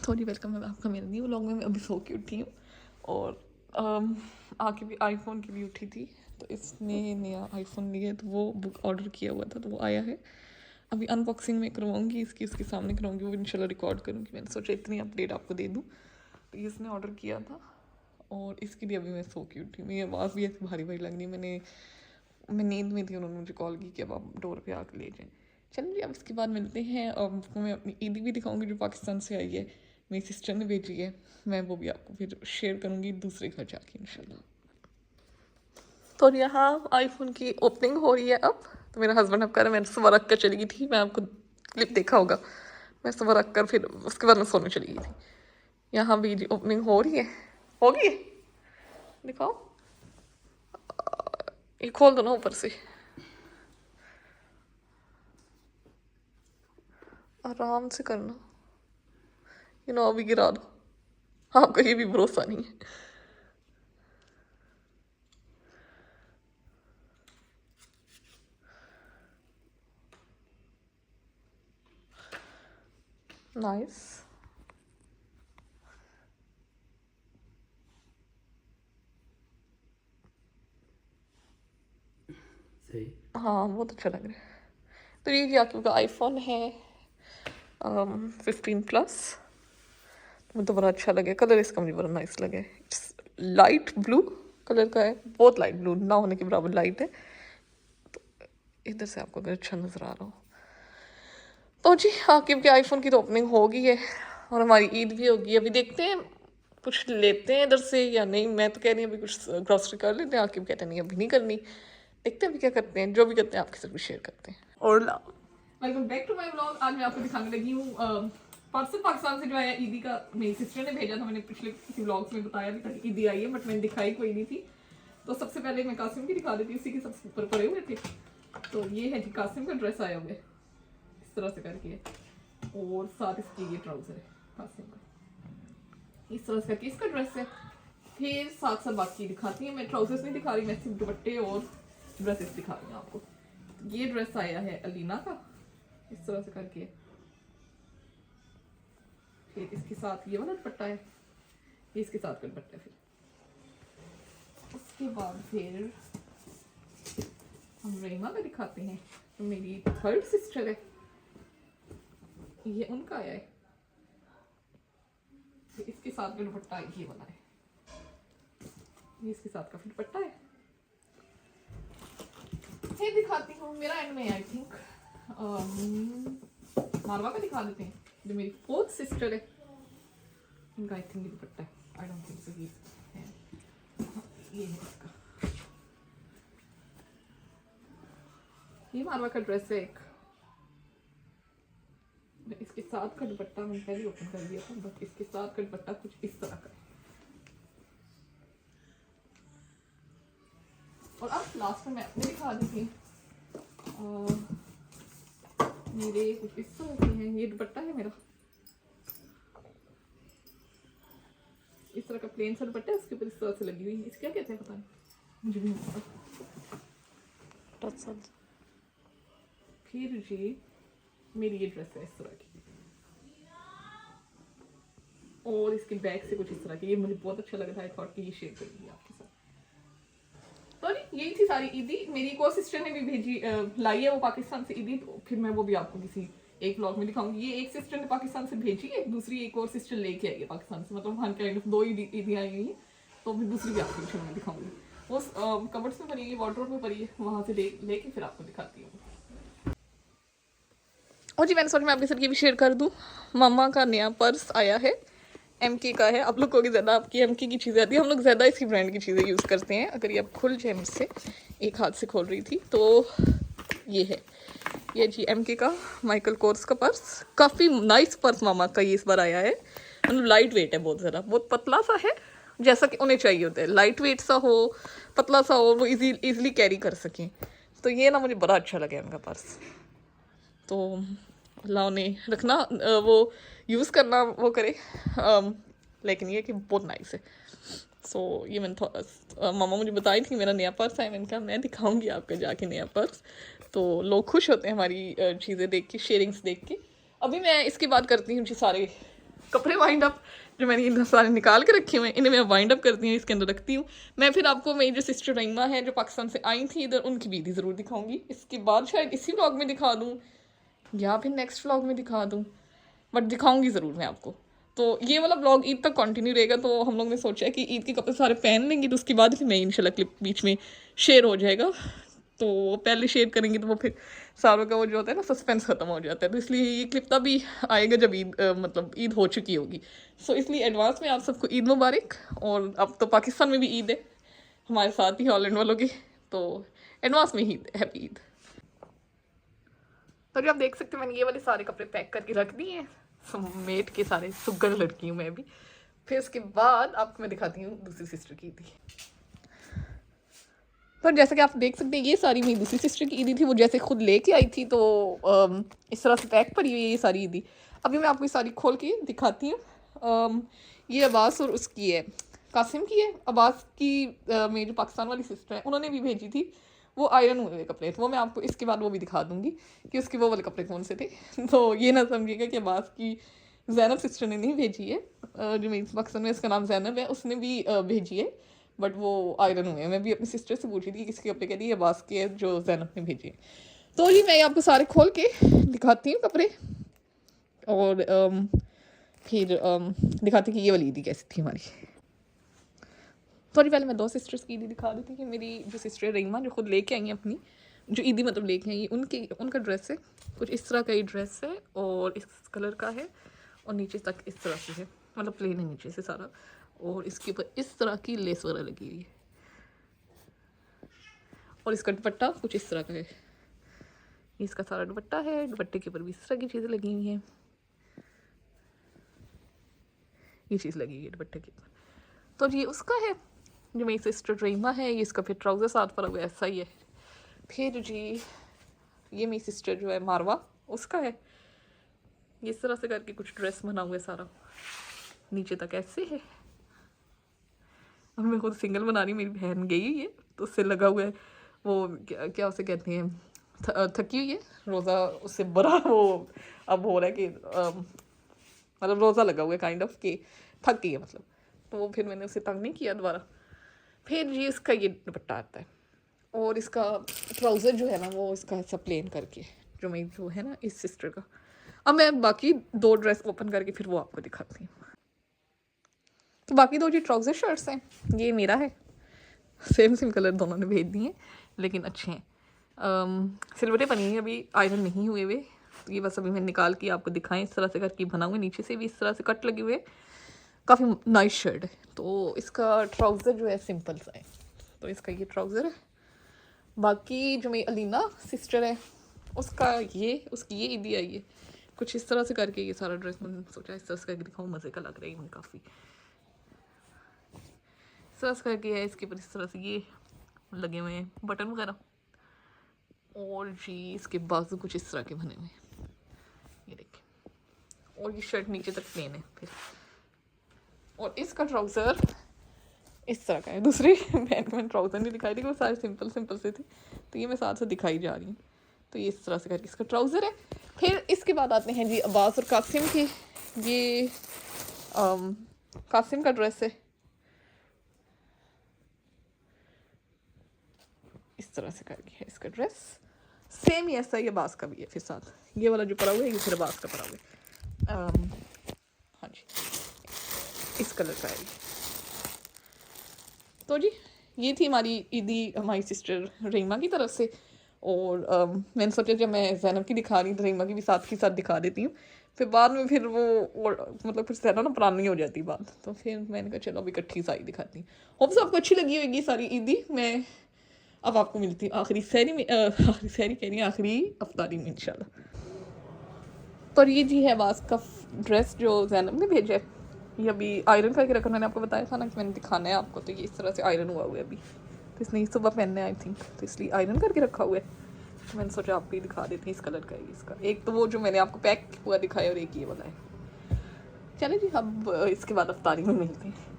तो जी वेलकम है आपका मेरे न्यू व्लॉग में। मैं अभी सो के उठी हूँ और आके भी आईफोन की भी उठी थी, तो इसने नया आईफोन लिया तो वो बुक ऑर्डर किया हुआ था तो वो आया है। अभी अनबॉक्सिंग में करवाऊँगी इसकी, इसके सामने करवाऊँगी, वो इंशाल्लाह रिकॉर्ड करूँगी। मैंने सोचा इतनी अपडेट आपको दे दूँ। तो ये इसने ऑर्डर किया था और इसके लिए अभी मैं सो के उठी हूँ। मेरी आवाज़ भी ऐसी भारी भारी लग रही है। मैं नींद में थी, उन्होंने मुझे कॉल की कि अब आप डोर पे आकर ले जाएँ। चलिए अब इसके बाद मिलते हैं। अब आपको मैं अपनी ईदी भी दिखाऊंगी जो पाकिस्तान से आई है, मेरी सिस्टर ने भेजी है। मैं वो भी आपको फिर शेयर करूँगी दूसरे घर जाके इंशाल्लाह। तो यहाँ आईफोन की ओपनिंग हो रही है अब। तो मेरा हस्बैंड अब कर रहा है, मैंने सुबह रख कर चली गई थी, मैं आपको क्लिप देखा होगा। मैं सुबह रख कर फिर उसके बाद मैं सोने चली गई थी। यहाँ भी जी ओपनिंग हो रही है, हो गई है, दिखाओ। ये खोल दो ना ऊपर से, आराम से करना। अभी गिरा दो, आपका ये भी भरोसा नहीं है। नाइस। सही। हाँ बहुत अच्छा लग रहा है। तो ये जी आपका आईफोन है 15+। मुझे तो बड़ा अच्छा लगे, कलर इसका मुझे बड़ा नाइस लगे। इट्स लाइट ब्लू कलर का है, बहुत लाइट ब्लू ना होने के बराबर लाइट है। तो इधर से आपको अगर अच्छा नज़र आ रहा हो तो जी आकिब के आईफोन की तो ओपनिंग हो गई है और हमारी ईद भी होगी। अभी देखते हैं कुछ लेते हैं इधर से या नहीं। मैं तो कह रही हूँ अभी कुछ ग्रॉसरी कर लेते हैं, आकिब कहते नहीं अभी नहीं करनी। देखते हैं अभी क्या करते हैं, जो भी करते हैं आपके साथ भी शेयर करते हैं। और welcome back to my vlog. आज मैं आपको दिखाने लगी हूँ पार्सल पाकिस्तान से जो है ईदी का, मेरी सिस्टर ने भेजा था। मैंने पिछले किसी व्लॉग्स में बताया भी था कि ईदी आई है, बट मैंने दिखाई कोई नहीं थी। तो सबसे पहले मैं कासिम की दिखा देती हूँ, उसी के सबसे ऊपर पड़े हुए थे। तो ये है जी कासिम का ड्रेस आया हुआ है इस तरह से करके, और साथ इसकी ये ट्राउजर है कासिम का, इस तरह से करके इसका ड्रेस है। फिर साथ साथ बाकी दिखाती हूँ, मैं ट्राउजर्स नहीं दिखा रही, मैं सिर्फ दुपट्टे और ड्रेसेस दिखा रही हूँ आपको। ये ड्रेस आया है अलीना का इस तरह से करके। फिर इसके साथ ये वाला दुपट्टा है, ये इसके साथ का दुपट्टा है। फिर उसके बाद फिर हम रहीमा का दिखाते हैं। तो मेरी थर्ड सिस्टर है, ये उनका आया है। फिर इसके साथ का दुपट्टा ये वाला है, ये इसके साथ का फिर दुपट्टा है। फिर दिखाती हूँ मेरा एंड में आई थिंक मारवा का दिखा देते हैं, जो मेरी फोर्थ सिस्टर है। इनका आई थिंक ये दुपट्टा है, आई डोंट थिंक सो ये है, ये है इसका। ये मारवा का ड्रेस है एक, इसके साथ का दुपट्टा मैंने पहले ओपन कर दिया था, बट इसके साथ का दुपट्टा कुछ इस तरह का है। और अब लास्ट में मैं अपने दिखा देती हूँ, मेरे कुछ इस तरह के हैं। ये दुपट्टा है मेरा, इस तरह का प्लेन सा दुपट्टा है, उसके ऊपर इस तरह से लगी हुई है। इसे क्या कहते हैं पता नहीं, मुझे भी नहीं पता। फिर जी मेरी ये ड्रेस है इस तरह की, और इसके बैक से कुछ इस तरह की, ये मुझे बहुत अच्छा लग रहा है, थॉट कि ये शेयर करूंगी आपके साथ। तो यही थी सारी ईदी। मेरी एक और सिस्टर ने भी भेजी लाई है वो पाकिस्तान से ईदी, तो फिर मैं वो भी आपको किसी एक व्लॉग में दिखाऊंगी। ये एक सिस्टर ने पाकिस्तान से भेजी है, दूसरी एक और सिस्टर लेके आई है पाकिस्तान से, मतलब वन काइंड ऑफ 2 ईदी आई हुई है। तो फिर दूसरी भी आपको इंशाल्लाह दिखाऊंगी, वो कबर्ड्स में पड़ी है, वार्डरोब में पड़ी है, वहाँ से लेके फिर आपको दिखाती हूँ। और जी मैंने सोचा मैं आपके साथ ये भी शेयर कर दूँ। मामा का नया पर्स आया है, MK का है। आप लोग को ज़्यादा आपकी MK की चीज़ें आती है, हम लोग ज़्यादा इसी ब्रांड की चीज़ें यूज़ करते हैं। अगर ये अब खुल जाए मुझसे, एक हाथ से खोल रही थी, तो ये है, ये जी MK का माइकल कोर्स का पर्स। काफ़ी नाइस पर्स मामा का ये इस बार आया है, मतलब लाइट वेट है बहुत ज़रा, बहुत पतला सा है, जैसा कि उन्हें चाहिए होता है, लाइट वेट सा हो, पतला सा हो, वो ईजिली कैरी कर सकें। तो ये ना मुझे बड़ा अच्छा लगा उनका पर्स। तो अल्लाह उन्हें रखना, वो यूज़ करना वो करे, लेकिन ये कि बहुत नाइस है। सो ये मैंने मामा मुझे बताई थी मेरा नया पर्स है, मैंने कहा मैं दिखाऊंगी आपको जाके नया पर्स। तो लोग खुश होते हैं हमारी चीज़ें देख के, शेयरिंग्स देख के। अभी मैं इसकी बात करती हूँ जी सारे कपड़े वाइंड अप जो मैंने इधर सारे निकाल के रखे हुए हैं, इन्हें मैं वाइंड अप करती हूँ, इसके अंदर रखती हूँ। मैं फिर आपको मेरी जो सिस्टर रहीमा है जो पाकिस्तान से आई थी इधर, उनकी भी ज़रूर दिखाऊंगी। इसके बाद शायद इसी व्लॉग में दिखा दूँ या फिर नेक्स्ट व्लॉग में दिखा दूँ, बट दिखाऊंगी ज़रूर मैं आपको। तो ये वाला ब्लॉग ईद तक कंटिन्यू रहेगा। तो हम लोग ने सोचा है कि ईद के कपड़े सारे पहन लेंगे, तो उसके बाद फिर मैं इंशाल्लाह क्लिप बीच में शेयर हो जाएगा। तो पहले शेयर करेंगे तो वो फिर सारों का वो जो होता है ना सस्पेंस ख़त्म हो जाता है। तो इसलिए ये क्लिप तभी आएगा जब ईद मतलब ईद हो चुकी होगी। सो इसलिए एडवांस में आप सबको ईद मुबारक। और अब तो पाकिस्तान में भी ईद है हमारे साथ ही हॉलैंड वालों की, तो एडवांस में ईद, हैप्पी ईद। तो जो आप देख सकते हो मैंने ये वाले सारे कपड़े पैक करके रख दिए हैं, मेट के सारे, सुगर लड़की हूँ मैं भी। फिर उसके बाद आपको मैं दिखाती हूँ दूसरी सिस्टर की ईदी। तो जैसा कि आप देख सकते हैं ये सारी मेरी दूसरी सिस्टर की ईदी थी, वो जैसे खुद लेके आई थी तो इस तरह से पैक पड़ी हुई है ये सारी ईदी। अभी मैं आपको ये सारी खोल के दिखाती हूँ। ये अब्बास और उसकी है, कासिम की है। अब्बास की मेरी जो पाकिस्तान वाली सिस्टर है उन्होंने भी भेजी थी, वो आयरन हुए हुए कपड़े, तो वो मैं आपको इसके बाद वो भी दिखा दूँगी कि उसके वो वाले कपड़े कौन से थे। तो ये ना समझिएगा कि अब्बास की ज़ैनब सिस्टर ने नहीं भेजी है, जो मेरी पाकिस्तान में इसका नाम ज़ैनब है उसने भी भेजी है, बट वो आयरन हुए हैं। मैं भी अपनी सिस्टर से पूछी थी किसके कपड़े, कहती है अब्बास के है जो ज़ैनब ने भेजी है। तो ये मैं आपको सारे खोल के दिखाती हूँ कपड़े, और फिर दिखाती कि ये वाली ईदी कैसी थी हमारी। थोड़ी पहले मैं दो सिस्टर्स की ईदी दिखा देती कि मेरी जो सिस्टर रहीमा जो खुद लेके आई हैं अपनी जो ईदी मतलब लेके आई, उनका ड्रेस है कुछ इस तरह का ही ड्रेस है, और इस कलर का है, और नीचे तक इस तरह से है, मतलब प्लेन है नीचे से सारा, और इसके ऊपर इस तरह की लेस वगैरह लगी हुई है, और इसका दुपट्टा कुछ इस तरह का है। इसका सारा दुपट्टा है, दुपट्टे के ऊपर भी इस तरह की चीज़ें लगी हुई हैं, ये चीज़ लगी हुई है दुपट्टे के ऊपर। तो ये उसका है जो मेरी सिस्टर रहीमा है, ये इसका फिर ट्राउज़र साथ पर हुआ ऐसा ही है। फिर जी ये मेरी सिस्टर जो है मारवा, उसका है इस तरह से करके कुछ ड्रेस बना हुआ है सारा, नीचे तक ऐसे है। और मैं खुद सिंगल बना रही हूँ, मेरी बहन गई हुई है तो उससे लगा हुआ है वो क्या उसे कहते हैं, थकी हुई है रोज़ा, उससे बड़ा वो अब हो रहा है कि मतलब रोज़ा लगा हुआ है काइंड ऑफ कि थक गई है मतलब, तो वो फिर मैंने उसे तंग नहीं किया दोबारा। फिर ये इसका ये दुपट्टा आता है, और इसका ट्राउज़र जो है ना वो इसका ऐसा प्लेन करके जो मेरी जो है ना इस सिस्टर का। अब मैं बाकी दो ड्रेस ओपन करके फिर वो आपको दिखाती हूँ। तो बाकी दो जो ट्राउज़र शर्ट्स हैं ये मेरा है, सेम कलर दोनों ने भेज दिए लेकिन अच्छे हैं। सिलवटें बनी हैं अभी आयरन नहीं हुए हुए, तो ये बस अभी मैं निकाल के आपको दिखाएं इस तरह से करके बना हुए, नीचे से भी इस तरह से कट लगे हुए, काफ़ी नाइस शर्ट है। तो इसका ट्राउज़र जो है सिंपल सा है, तो इसका ये ट्राउज़र है। बाकी जो मेरी अलीना सिस्टर है उसका ये, उसकी ये ईदी आई है कुछ इस तरह से करके, ये सारा ड्रेस मैंने सोचा इस तरह से करके दिखाऊँ, मज़े का लग रहा है मुझे काफ़ी, इस तरह से करके है। इसके ऊपर इस तरह से ये लगे हुए हैं बटन वगैरह, और जी इसके बाजू कुछ इस तरह के बने हुए हैं, ये देखिए, और ये शर्ट नीचे तक प्लेन है फिर, और इसका ट्राउज़र इस तरह का है। दूसरी बहन को मैंने ट्राउज़र नहीं दिखाई थी, वो सारे सिंपल से थे, तो ये मैं साथ से दिखाई जा रही हूँ। तो ये इस तरह से करके इसका ट्राउज़र है। फिर इसके बाद आते हैं जी अब्बास और कासिम की, ये कासिम का ड्रेस है, इस तरह से करके है इसका ड्रेस, सेम ही ऐसा ही अब्बास का भी है। फिर साथ ये वाला जो पड़ा हुआ है ये फिर अब्बास का पड़ा हुआ है, हाँ जी इस कलर का है। तो जी ये थी हमारी ईदी हमारी सिस्टर रहीमा की तरफ से, और मैंने सोचा जब मैं ज़ैनब की दिखा रही तो रहीमा की भी साथ के साथ दिखा देती हूँ, फिर बाद में फिर वो और मतलब फिर ज़्यादा ना पुरानी हो जाती बात, तो फिर मैंने कहा चलो अभी इकट्ठी सारी दिखाती हूँ। होप्स आपको अच्छी लगी होगी सारी ईदी। मैं अब आपको मिलती हूँ आखिरी सहरी में, आखिरी सहरी कह रही आखिरी अफ्तारी में इंशाल्लाह। तो ये जी है अब्बास का ड्रेस जो ज़ैनब ने भेजा है, ये अभी आयरन करके रखा, मैंने आपको बताया था ना कि मैंने दिखाना है आपको, तो ये इस तरह से आयरन हुआ हुआ है अभी, तो इसने सुबह पहनने आई थिंक, तो इसलिए आयरन करके रखा हुआ है। तो मैंने सोचा आपको ही दिखा देती हूँ, इस कलर का है इसका, एक तो वो जो मैंने आपको पैक हुआ दिखाया और एक ये वाला है। चले जी अब इसके बाद अफ्तारी में मिलते हैं।